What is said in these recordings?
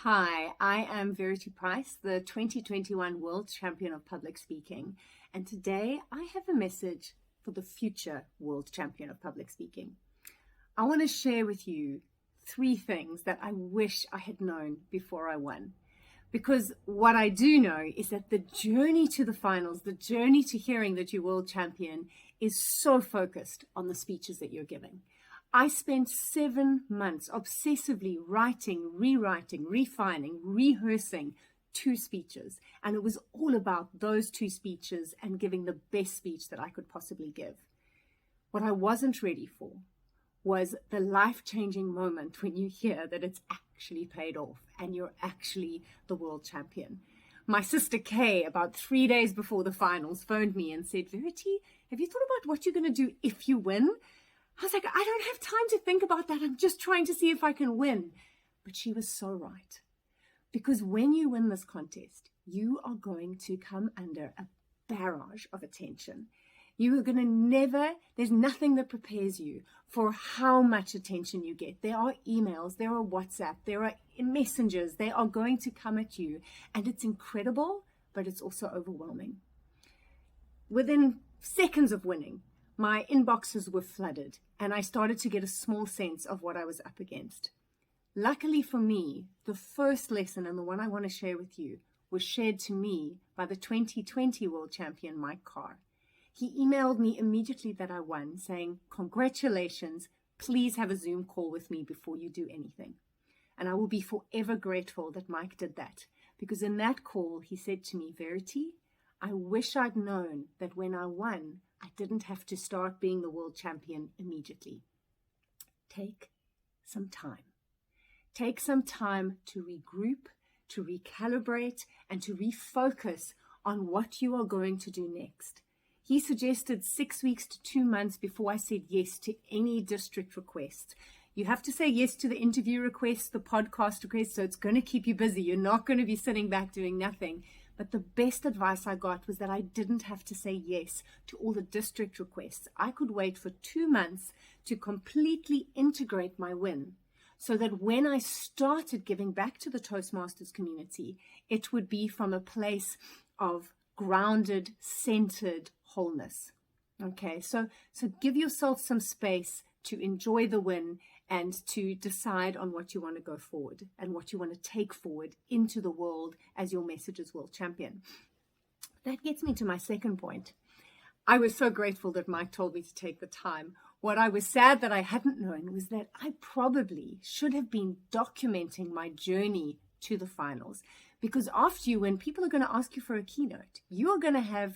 Hi, I am Verity Price, the 2021 World Champion of Public Speaking, and today I have a message for the future World Champion of Public Speaking. I want to share with you 3 things that I wish I had known before I won. Because what I do know is that the journey to the finals, the journey to hearing that you're world champion, is so focused on the speeches that you're giving. I spent 7 months obsessively writing, rewriting, refining, rehearsing 2 speeches. And it was all about those 2 speeches and giving the best speech that I could possibly give. What I wasn't ready for was the life-changing moment when you hear that it's actually paid off and you're actually the world champion. My sister Kay, about 3 days before the finals, phoned me and said, Verity, have you thought about what you're going to do if you win? I was like, I don't have time to think about that. I'm just trying to see if I can win. But she was so right. Because when you win this contest, you are going to come under a barrage of attention. You are going to there's nothing that prepares you for how much attention you get. There are emails, there are WhatsApp, there are messengers. They are going to come at you. And it's incredible, but it's also overwhelming. Within seconds of winning, my inboxes were flooded, and I started to get a small sense of what I was up against. Luckily for me, the first lesson, and the one I want to share with you, was shared to me by the 2020 World Champion, Mike Carr. He emailed me immediately that I won, saying, congratulations, please have a Zoom call with me before you do anything. And I will be forever grateful that Mike did that, because in that call, he said to me, Verity, I wish I'd known that when I won, I didn't have to start being the world champion immediately. Take some time. Take some time to regroup, to recalibrate, and to refocus on what you are going to do next. He suggested 6 weeks to 2 months before I said yes to any district request. You have to say yes to the interview requests, the podcast requests, so it's going to keep you busy. You're not going to be sitting back doing nothing. But the best advice I got was that I didn't have to say yes to all the district requests. I could wait for 2 months to completely integrate my win so that when I started giving back to the Toastmasters community, it would be from a place of grounded, centered wholeness. Okay, so give yourself some space to enjoy the win and to decide on what you want to go forward and what you want to take forward into the world as your message as world champion. That gets me to my second point. I was so grateful that Mike told me to take the time. What I was sad that I hadn't known was that I probably should have been documenting my journey to the finals. Because after you win, people are going to ask you for a keynote. You are going to have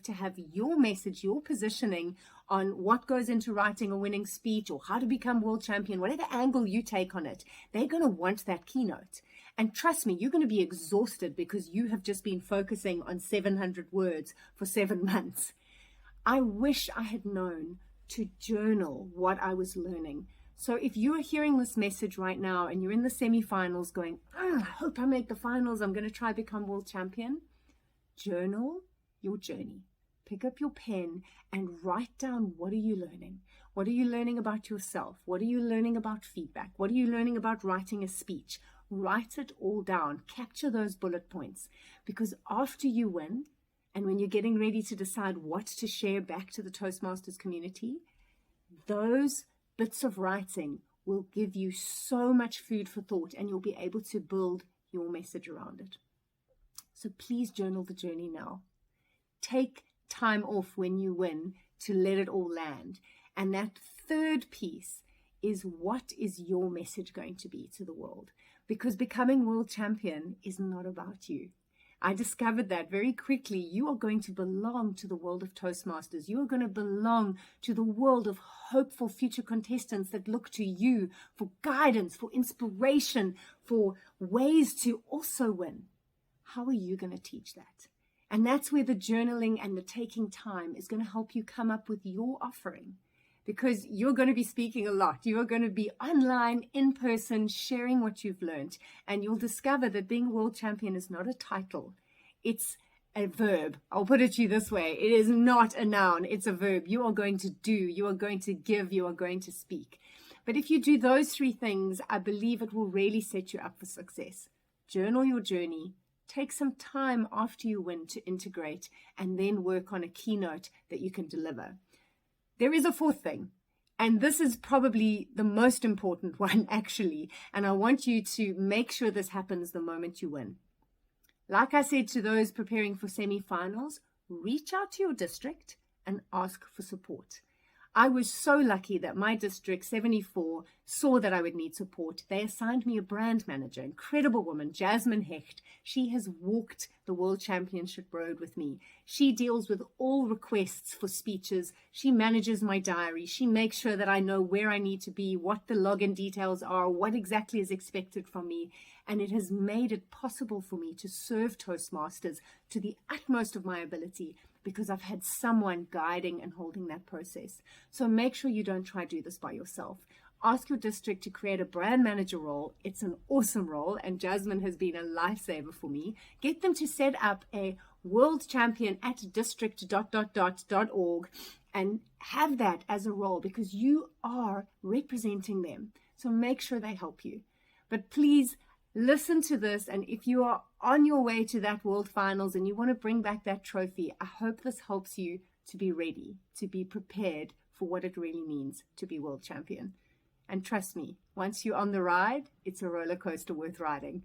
your message, your positioning on what goes into writing a winning speech or how to become world champion, whatever angle you take on it. They're going to want that keynote. And trust me, you're going to be exhausted because you have just been focusing on 700 words for 7 months. I wish I had known to journal what I was learning. So if you're hearing this message right now and you're in the semi-finals going, I hope I make the finals, I'm going to try become world champion, journal your journey. Pick up your pen and write down, what are you learning? What are you learning about yourself? What are you learning about feedback? What are you learning about writing a speech? Write it all down. Capture those bullet points. Because after you win, and when you're getting ready to decide what to share back to the Toastmasters community, those bits of writing will give you so much food for thought, and you'll be able to build your message around it. So please journal the journey now. Take time off when you win to let it all land. And that third piece is, what is your message going to be to the world? Because becoming world champion is not about you. I discovered that very quickly. You are going to belong to the world of Toastmasters. You are going to belong to the world of hopeful future contestants that look to you for guidance, for inspiration, for ways to also win. How are you going to teach that? And that's where the journaling and the taking time is going to help you come up with your offering. Because you're going to be speaking a lot. You are going to be online, in person, sharing what you've learned. And you'll discover that being a world champion is not a title. It's a verb. I'll put it to you this way. It is not a noun. It's a verb. You are going to do. You are going to give. You are going to speak. But if you do those 3 things, I believe it will really set you up for success. journal your journey, take some time after you win to integrate, and then work on a keynote that you can deliver. There is a fourth thing, and this is probably the most important one, actually, and I want you to make sure this happens the moment you win. Like I said to those preparing for semi-finals, reach out to your district and ask for support. I was so lucky that my district 74 saw that I would need support. They assigned me a brand manager, incredible woman, Jasmine Hecht. She has walked the World Championship road with me. She deals with all requests for speeches. She manages my diary. She makes sure that I know where I need to be, what the login details are, what exactly is expected from me. And it has made it possible for me to serve Toastmasters to the utmost of my ability, because I've had someone guiding and holding that process. So make sure you don't try to do this by yourself. Ask your district to create a brand manager role. It's an awesome role, and Jasmine has been a lifesaver for me. Get them to set up a world champion at district.org and have that as a role, because you are representing them. So make sure they help you. But please, listen to this, and if you are on your way to that World Finals and you want to bring back that trophy, I hope this helps you to be ready, to be prepared for what it really means to be world champion. And trust me, once you're on the ride, it's a roller coaster worth riding.